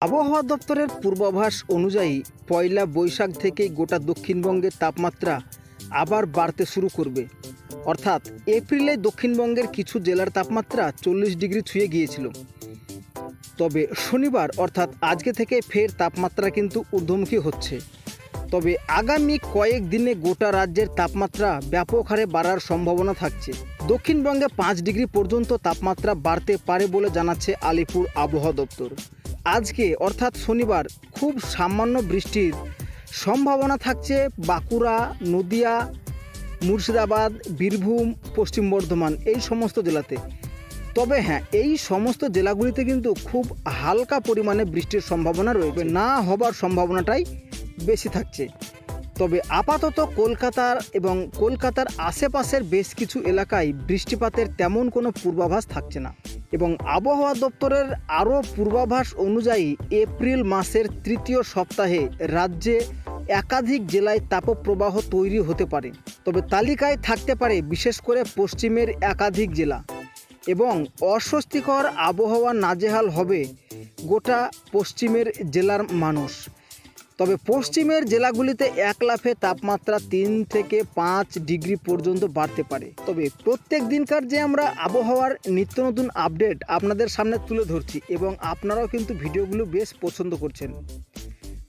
আবহাওয়া দপ্তরের পূর্বাভাস অনুযায়ী পয়লা বৈশাখ থেকেই গোটা দক্ষিণবঙ্গের তাপমাত্রা আবার বাড়তে শুরু করবে। অর্থাৎ এপ্রিলে দক্ষিণবঙ্গের কিছু জেলার তাপমাত্রা 40 ডিগ্রি ছুঁয়ে গিয়েছিল। তবে শনিবার অর্থাৎ আজকে থেকে ফের তাপমাত্রা কিন্তু ঊর্ধ্বমুখী হচ্ছে। তবে আগামী কয়েক দিনে গোটা রাজ্যের তাপমাত্রা ব্যাপক হারে বাড়ার সম্ভাবনা থাকছে। দক্ষিণবঙ্গে 5 ডিগ্রি পর্যন্ত তাপমাত্রা বাড়তে পারে বলে জানাচ্ছে আলিপুর আবহাওয়া দপ্তর। আজকে অর্থাৎ শনিবার খুব সামান্য বৃষ্টির সম্ভাবনা থাকছে বাঁকুড়া, নদিয়া, মুর্শিদাবাদ, বীরভূম, পশ্চিম বর্ধমান এই সমস্ত জেলাতে। তবে হ্যাঁ, এই সমস্ত জেলাগুলিতে কিন্তু খুব হালকা পরিমাণে বৃষ্টির সম্ভাবনা রয়েছে, না হবার সম্ভাবনাটাই বেশি থাকছে। তবে আপাতত কলকাতার এবং কলকাতার আশেপাশের বেশ কিছু এলাকায় বৃষ্টিপাতের তেমন কোনো পূর্বাভাস থাকছে না। এবং আবহাওয়া দপ্তরের আরও পূর্বাভাস অনুযায়ী এপ্রিল মাসের তৃতীয় সপ্তাহে রাজ্যে একাধিক জেলায় তাপপ্রবাহ তৈরি হতে পারে। তবে তালিকায় থাকতে পারে বিশেষ করে পশ্চিমের একাধিক জেলা, এবং অস্বস্তিকর আবহাওয়া নাজেহাল হবে গোটা পশ্চিমের জেলার মানুষ। তবে পশ্চিমের জেলাগুলিতে এক লাফে তাপমাত্রা 3 থেকে 5 ডিগ্রি পর্যন্ত বাড়তে পারে। তবে প্রত্যেক দিনকার যে আমরা আবহাওয়ার নিত্য নতুন আপডেট আপনাদের সামনে তুলে ধরছি, এবং আপনারাও কিন্তু ভিডিওগুলো বেশ পছন্দ করছেন।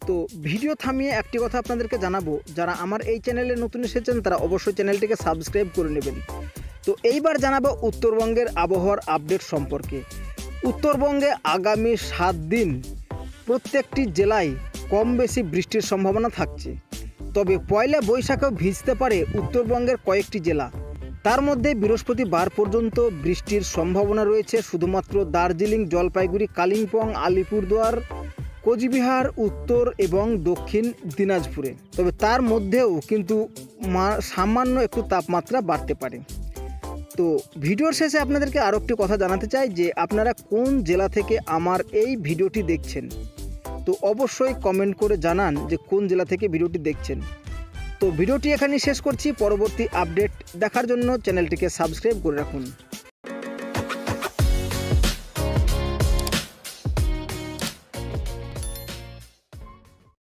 তো ভিডিও থামিয়ে একটি কথা আপনাদেরকে জানাবো, যারা আমার এই চ্যানেলে নতুন এসেছেন তারা অবশ্যই চ্যানেলটিকে সাবস্ক্রাইব করে নেবেন। তো এইবার জানাবো উত্তরবঙ্গের আবহাওয়ার আপডেট সম্পর্কে। উত্তরবঙ্গে আগামী 7 দিন প্রত্যেকটি জেলায় কম বেশি বৃষ্টির সম্ভাবনা থাকছে। তবে পয়লা বৈশাখেও ভিজতে পারে উত্তরবঙ্গের কয়েকটি জেলা। তার মধ্যে বৃহস্পতিবার পর্যন্ত বৃষ্টির সম্ভাবনা রয়েছে শুধুমাত্র দার্জিলিং, জলপাইগুড়ি, কালিম্পং, আলিপুরদুয়ার, কোচবিহার, উত্তর এবং দক্ষিণ দিনাজপুরে। তবে তার মধ্যেও কিন্তু সামান্য একটু তাপমাত্রা বাড়তে পারে। তো ভিডিওর শেষে আপনাদেরকে আরও একটি কথা জানাতে চাই যে আপনারা কোন জেলা থেকে আমার এই ভিডিওটি দেখছেন। তো অবশ্যই কমেন্ট করে জানান যে কোন জেলা থেকে ভিডিওটি দেখছেন। তো ভিডিওটি এখানেই শেষ করছি। পরবর্তী আপডেট দেখার জন্য চ্যানেলটিকে সাবস্ক্রাইব করে রাখুন।